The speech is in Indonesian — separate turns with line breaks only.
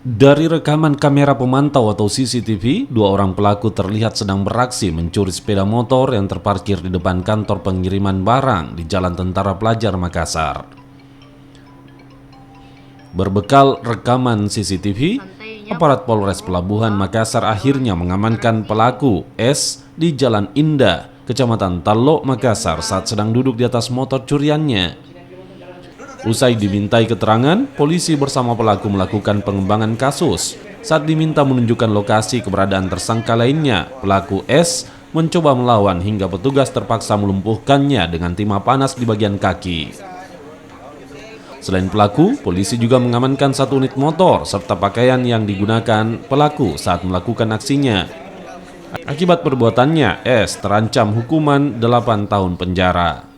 Dari rekaman kamera pemantau atau CCTV, dua orang pelaku terlihat sedang beraksi mencuri sepeda motor yang terparkir di depan kantor pengiriman barang di Jalan Tentara Pelajar Makassar. Berbekal rekaman CCTV, aparat Polres Pelabuhan Makassar akhirnya mengamankan pelaku S di Jalan Indah, Kecamatan Talok, Makassar saat sedang duduk di atas motor curiannya. Usai dimintai keterangan, polisi bersama pelaku melakukan pengembangan kasus. Saat diminta menunjukkan lokasi keberadaan tersangka lainnya, pelaku S mencoba melawan hingga petugas terpaksa melumpuhkannya dengan timah panas di bagian kaki. Selain pelaku, polisi juga mengamankan 1 unit motor serta pakaian yang digunakan pelaku saat melakukan aksinya. Akibat perbuatannya, S terancam hukuman 8 tahun penjara.